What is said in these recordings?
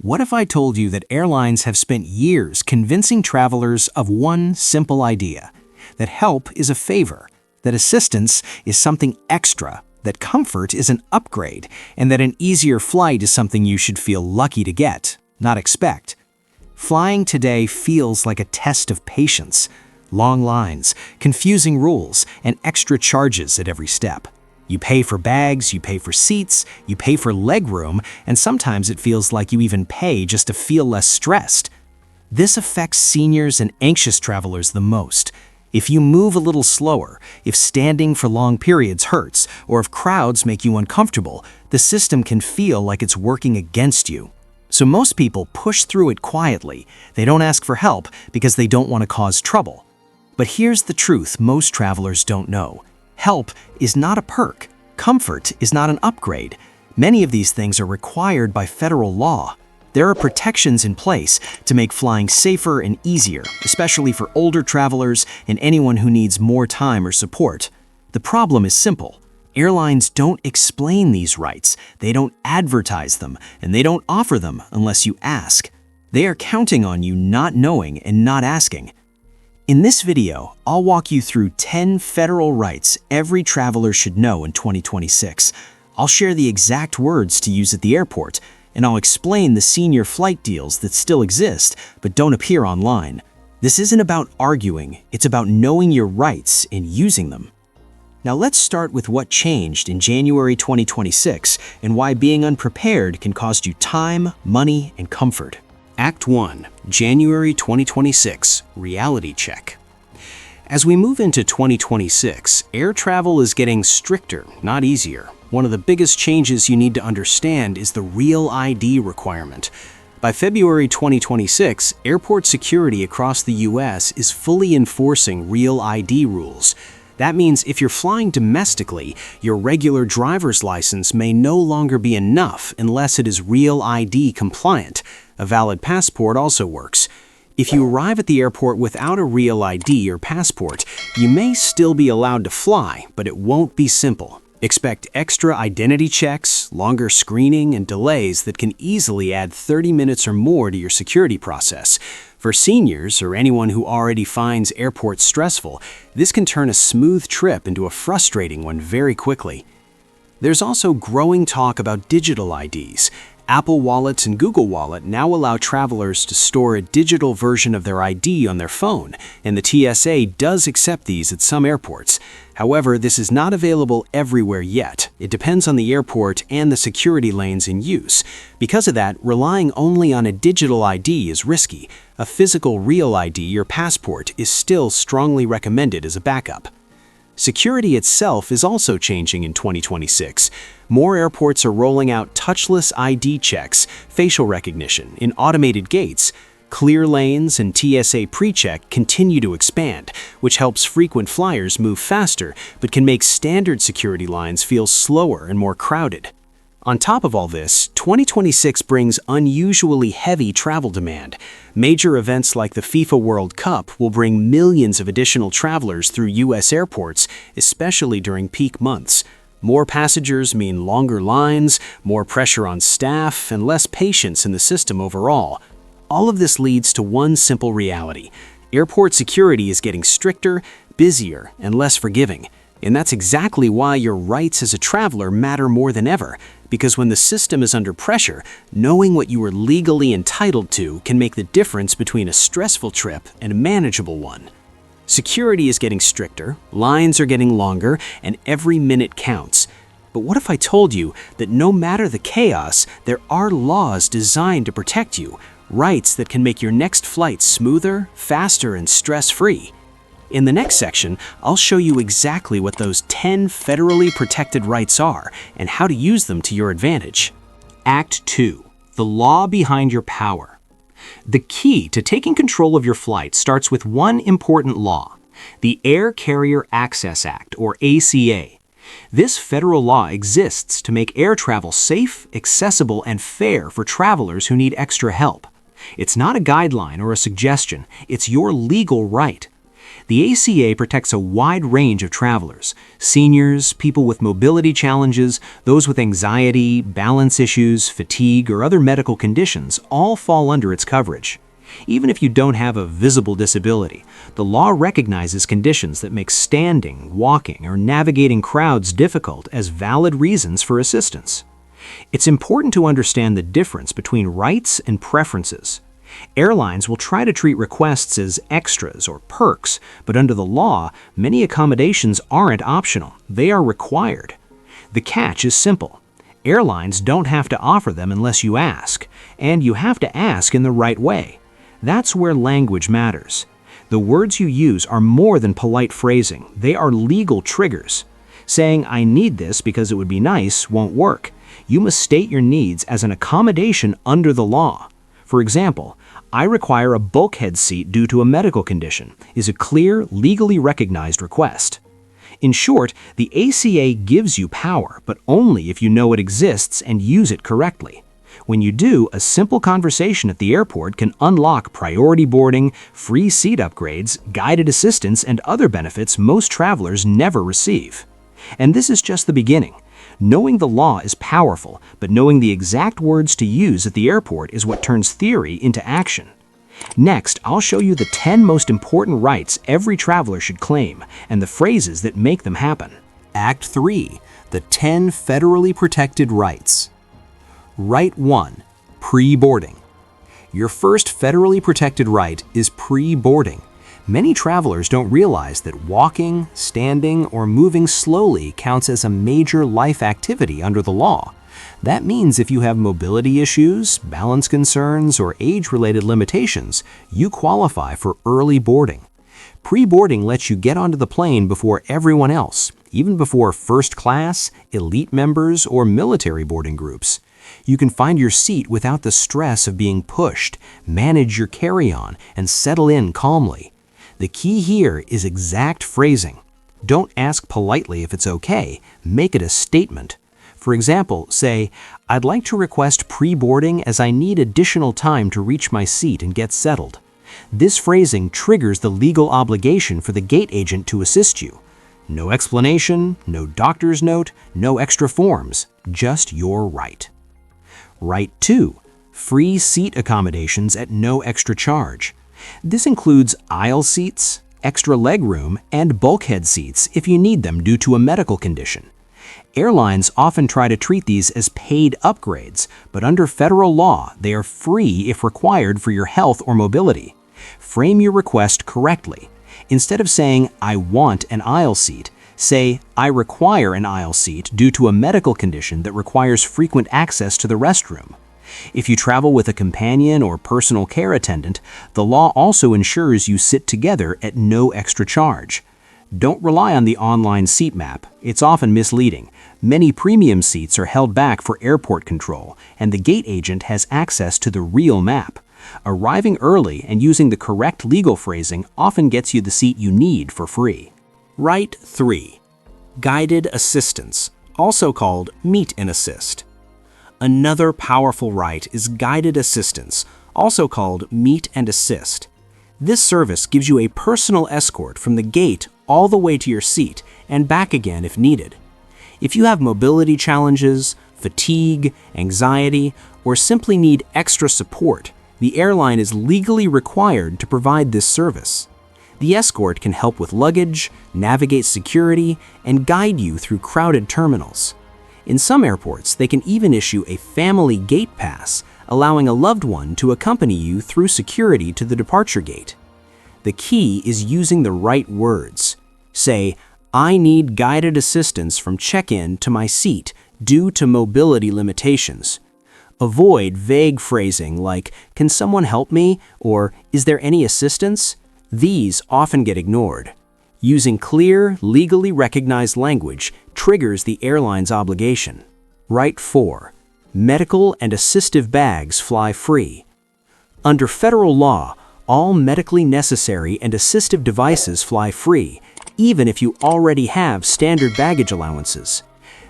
What if I told you that airlines have spent years convincing travelers of one simple idea: that help is a favor, that assistance is something extra, that comfort is an upgrade, and that an easier flight is something you should feel lucky to get, not expect? Flying today feels like a test of patience. Long lines, confusing rules, and extra charges at every step. You pay for bags, you pay for seats, you pay for legroom, and sometimes it feels like you even pay just to feel less stressed. This affects seniors and anxious travelers the most. If you move a little slower, if standing for long periods hurts, or if crowds make you uncomfortable, the system can feel like it's working against you. So most people push through it quietly. They don't ask for help because they don't want to cause trouble. But here's the truth most travelers don't know. Help is not a perk. Comfort is not an upgrade. Many of these things are required by federal law. There are protections in place to make flying safer and easier, especially for older travelers and anyone who needs more time or support. The problem is simple. Airlines don't explain these rights, they don't advertise them, and they don't offer them unless you ask. They are counting on you not knowing and not asking. In this video, I'll walk you through 10 federal rights every traveler should know in 2026. I'll share the exact words to use at the airport, and I'll explain the senior flight deals that still exist but don't appear online. This isn't about arguing, it's about knowing your rights and using them. Now let's start with what changed in January 2026 and why being unprepared can cost you time, money, and comfort. Act 1, January 2026, Reality Check. As we move into 2026, air travel is getting stricter, not easier. One of the biggest changes you need to understand is the Real ID requirement. By February 2026, airport security across the US is fully enforcing Real ID rules. That means if you're flying domestically, your regular driver's license may no longer be enough unless it is Real ID compliant. A valid passport also works. If you arrive at the airport without a Real ID or passport, you may still be allowed to fly, but it won't be simple. Expect extra identity checks, longer screening, and delays that can easily add 30 minutes or more to your security process. For seniors or anyone who already finds airports stressful, this can turn a smooth trip into a frustrating one very quickly. There's also growing talk about digital IDs. Apple Wallet and Google Wallet now allow travelers to store a digital version of their ID on their phone, and the TSA does accept these at some airports. However, this is not available everywhere yet. It depends on the airport and the security lanes in use. Because of that, relying only on a digital ID is risky. A physical Real ID or passport is still strongly recommended as a backup. Security itself is also changing in 2026. More airports are rolling out touchless ID checks, facial recognition, in automated gates. Clear lanes and TSA PreCheck continue to expand, which helps frequent flyers move faster, but can make standard security lines feel slower and more crowded. On top of all this, 2026 brings unusually heavy travel demand. Major events like the FIFA World Cup will bring millions of additional travelers through U.S. airports, especially during peak months. More passengers mean longer lines, more pressure on staff, and less patience in the system overall. All of this leads to one simple reality: airport security is getting stricter, busier, and less forgiving. And that's exactly why your rights as a traveler matter more than ever, because when the system is under pressure, knowing what you are legally entitled to can make the difference between a stressful trip and a manageable one. Security is getting stricter, lines are getting longer, and every minute counts. But what if I told you that no matter the chaos, there are laws designed to protect you, rights that can make your next flight smoother, faster, and stress-free? In the next section, I'll show you exactly what those 10 federally protected rights are and how to use them to your advantage. Act 2. The law behind your power. The key to taking control of your flight starts with one important law: the Air Carrier Access Act, or ACA. This federal law exists to make air travel safe, accessible, and fair for travelers who need extra help. It's not a guideline or a suggestion, it's your legal right. The ACA protects a wide range of travelers: seniors, people with mobility challenges, those with anxiety, balance issues, fatigue, or other medical conditions all fall under its coverage. Even if you don't have a visible disability, the law recognizes conditions that make standing, walking, or navigating crowds difficult as valid reasons for assistance. It's important to understand the difference between rights and preferences. Airlines will try to treat requests as extras or perks, but under the law, many accommodations aren't optional, they are required. The catch is simple. Airlines don't have to offer them unless you ask, and you have to ask in the right way. That's where language matters. The words you use are more than polite phrasing, they are legal triggers. Saying, "I need this because it would be nice," won't work. You must state your needs as an accommodation under the law. For example, "I require a bulkhead seat due to a medical condition," is a clear, legally recognized request. In short, the ACA gives you power, but only if you know it exists and use it correctly. When you do, a simple conversation at the airport can unlock priority boarding, free seat upgrades, guided assistance, and other benefits most travelers never receive. And this is just the beginning. Knowing the law is powerful, but knowing the exact words to use at the airport is what turns theory into action. Next, I'll show you the 10 most important rights every traveler should claim and the phrases that make them happen. Act 3. The 10 federally protected rights. Right 1. Pre-boarding. Your first federally protected right is pre-boarding. Many travelers don't realize that walking, standing, or moving slowly counts as a major life activity under the law. That means if you have mobility issues, balance concerns, or age-related limitations, you qualify for early boarding. Pre-boarding lets you get onto the plane before everyone else, even before first class, elite members, or military boarding groups. You can find your seat without the stress of being pushed, manage your carry-on, and settle in calmly. The key here is exact phrasing. Don't ask politely if it's okay, make it a statement. For example, say, "I'd like to request pre-boarding as I need additional time to reach my seat and get settled." This phrasing triggers the legal obligation for the gate agent to assist you. No explanation, no doctor's note, no extra forms, just your right. Right 2. Free seat accommodations at no extra charge. This includes aisle seats, extra legroom, and bulkhead seats if you need them due to a medical condition. Airlines often try to treat these as paid upgrades, but under federal law, they are free if required for your health or mobility. Frame your request correctly. Instead of saying, "I want an aisle seat," say, "I require an aisle seat due to a medical condition that requires frequent access to the restroom." If you travel with a companion or personal care attendant, the law also ensures you sit together at no extra charge. Don't rely on the online seat map. It's often misleading. Many premium seats are held back for airport control, and the gate agent has access to the real map. Arriving early and using the correct legal phrasing often gets you the seat you need for free. Right 3. Guided assistance, also called Meet and Assist. Another powerful right is guided assistance, also called Meet and Assist. This service gives you a personal escort from the gate all the way to your seat and back again if needed. If you have mobility challenges, fatigue, anxiety, or simply need extra support, the airline is legally required to provide this service. The escort can help with luggage, navigate security, and guide you through crowded terminals. In some airports, they can even issue a family gate pass, allowing a loved one to accompany you through security to the departure gate. The key is using the right words. Say, "I need guided assistance from check-in to my seat due to mobility limitations." Avoid vague phrasing like, "Can someone help me?" or "Is there any assistance?" These often get ignored. Using clear, legally recognized language triggers the airline's obligation. Right 4. Medical and assistive bags fly free. Under federal law, all medically necessary and assistive devices fly free, even if you already have standard baggage allowances.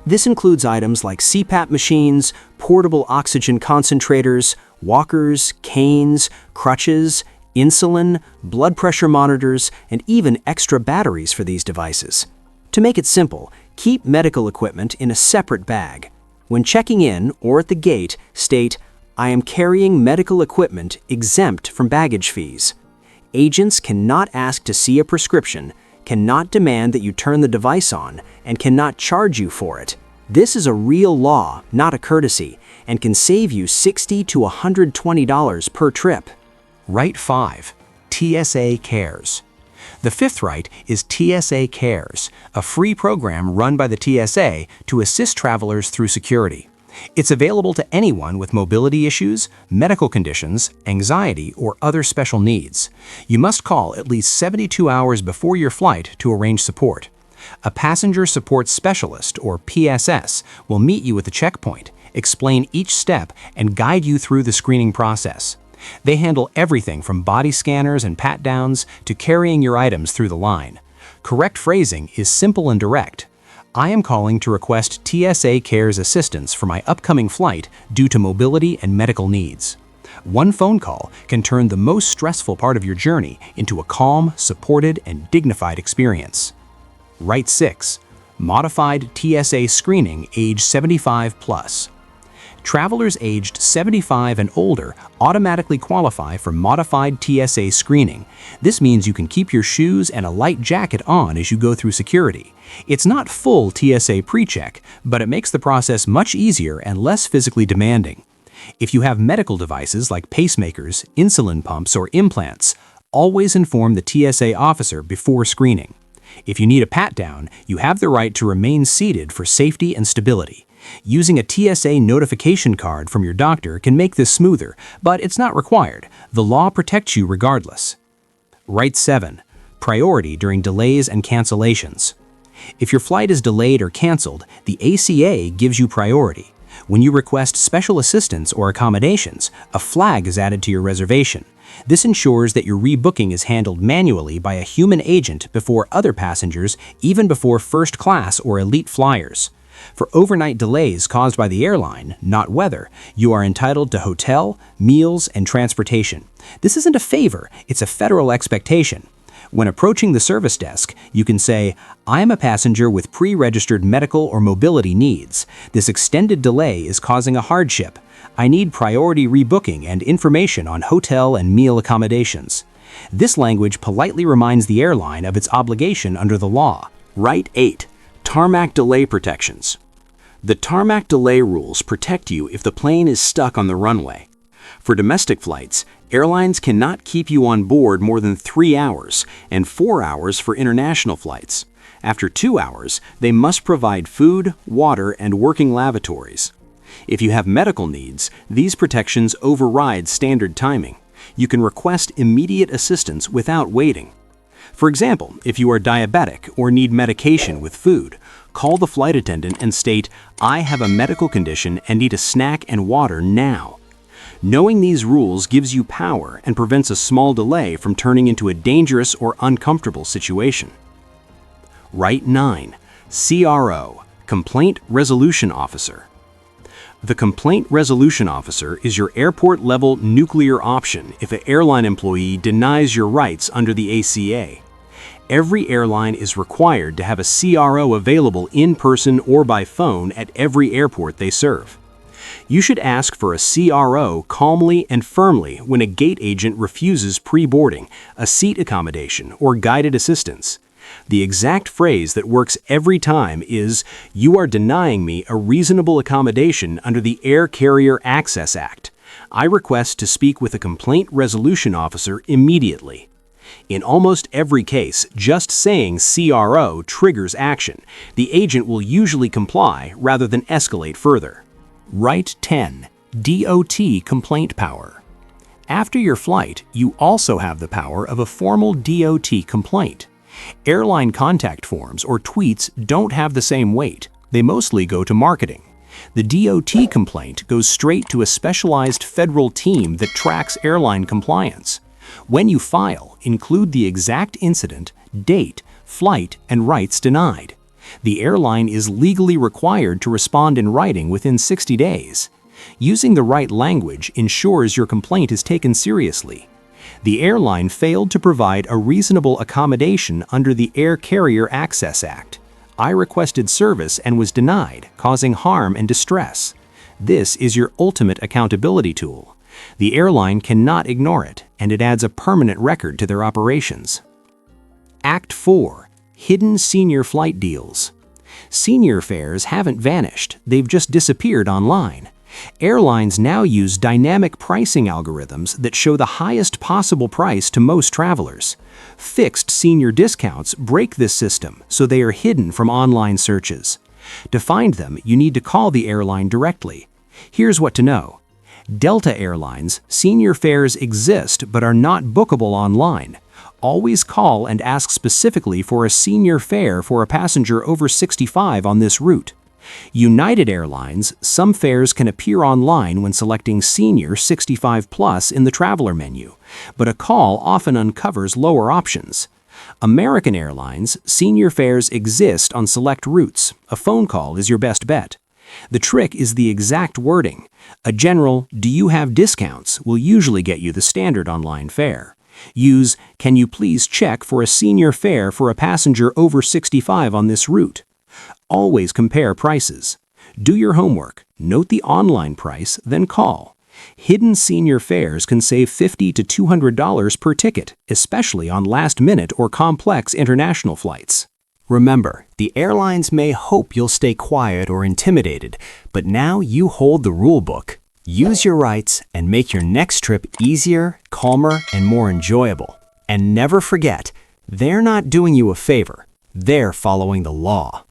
This includes items like CPAP machines, portable oxygen concentrators, walkers, canes, crutches, insulin, blood pressure monitors, and even extra batteries for these devices. To make it simple, keep medical equipment in a separate bag. When checking in or at the gate, state, "I am carrying medical equipment exempt from baggage fees." Agents cannot ask to see a prescription, cannot demand that you turn the device on, and cannot charge you for it. This is a real law, not a courtesy, and can save you $60 to $120 per trip. Right 5. TSA Cares. The fifth right is TSA Cares, a free program run by the TSA to assist travelers through security. It's available to anyone with mobility issues, medical conditions, anxiety, or other special needs. You must call at least 72 hours before your flight to arrange support. A passenger support specialist, or PSS, will meet you at the checkpoint, explain each step, and guide you through the screening process. They handle everything from body scanners and pat-downs to carrying your items through the line. Correct phrasing is simple and direct. "I am calling to request TSA Cares assistance for my upcoming flight due to mobility and medical needs." One phone call can turn the most stressful part of your journey into a calm, supported, and dignified experience. Right 6. Modified TSA Screening age 75 plus. Travelers aged 75 and older automatically qualify for modified TSA screening. This means you can keep your shoes and a light jacket on as you go through security. It's not full TSA pre-check, but it makes the process much easier and less physically demanding. If you have medical devices like pacemakers, insulin pumps, or implants, always inform the TSA officer before screening. If you need a pat-down, you have the right to remain seated for safety and stability. Using a TSA notification card from your doctor can make this smoother, but it's not required. The law protects you regardless. Right 7. Priority during delays and cancellations. If your flight is delayed or canceled, the ACA gives you priority. When you request special assistance or accommodations, a flag is added to your reservation. This ensures that your rebooking is handled manually by a human agent before other passengers, even before first class or elite flyers. For overnight delays caused by the airline, not weather, you are entitled to hotel, meals, and transportation. This isn't a favor, it's a federal expectation. When approaching the service desk, you can say, "I am a passenger with pre-registered medical or mobility needs. This extended delay is causing a hardship. I need priority rebooking and information on hotel and meal accommodations." This language politely reminds the airline of its obligation under the law. Right 8. Tarmac delay protections. The tarmac delay rules protect you if the plane is stuck on the runway. For domestic flights, airlines cannot keep you on board more than 3 hours and 4 hours for international flights. After 2 hours, they must provide food, water, and working lavatories. If you have medical needs, these protections override standard timing. You can request immediate assistance without waiting. For example, if you are diabetic or need medication with food, call the flight attendant and state, "I have a medical condition and need a snack and water now." Knowing these rules gives you power and prevents a small delay from turning into a dangerous or uncomfortable situation. Right 9. CRO, Complaint Resolution Officer. The Complaint Resolution Officer is your airport-level nuclear option if an airline employee denies your rights under the ACA. Every airline is required to have a CRO available in person or by phone at every airport they serve. You should ask for a CRO calmly and firmly when a gate agent refuses pre-boarding, a seat accommodation, or guided assistance. The exact phrase that works every time is, "You are denying me a reasonable accommodation under the Air Carrier Access Act. I request to speak with a complaint resolution officer immediately." In almost every case, just saying CRO triggers action. The agent will usually comply rather than escalate further. Right 10. DOT Complaint Power. After your flight, you also have the power of a formal DOT complaint. Airline contact forms or tweets don't have the same weight. They mostly go to marketing. The DOT complaint goes straight to a specialized federal team that tracks airline compliance. When you file, include the exact incident, date, flight, and rights denied. The airline is legally required to respond in writing within 60 days. Using the right language ensures your complaint is taken seriously. The airline failed to provide a reasonable accommodation under the Air Carrier Access Act. I requested service and was denied, causing harm and distress. This is your ultimate accountability tool. The airline cannot ignore it, and it adds a permanent record to their operations. Act 4. Hidden senior flight deals. Senior fares haven't vanished, they've just disappeared online. Airlines now use dynamic pricing algorithms that show the highest possible price to most travelers. Fixed senior discounts break this system, so they are hidden from online searches. To find them, you need to call the airline directly. Here's what to know. Delta Airlines, senior fares exist but are not bookable online. Always call and ask specifically for a senior fare for a passenger over 65 on this route. United Airlines, some fares can appear online when selecting Senior 65 Plus in the Traveler menu, but a call often uncovers lower options. American Airlines, senior fares exist on select routes. A phone call is your best bet. The trick is the exact wording. A general, "Do you have discounts?" will usually get you the standard online fare. Use, "Can you please check for a senior fare for a passenger over 65 on this route?" Always compare prices. Do your homework, note the online price, then call. Hidden senior fares can save $50 to $200 per ticket, especially on last-minute or complex international flights. Remember, the airlines may hope you'll stay quiet or intimidated, but now you hold the rule book. Use your rights and make your next trip easier, calmer, and more enjoyable. And never forget, they're not doing you a favor. They're following the law.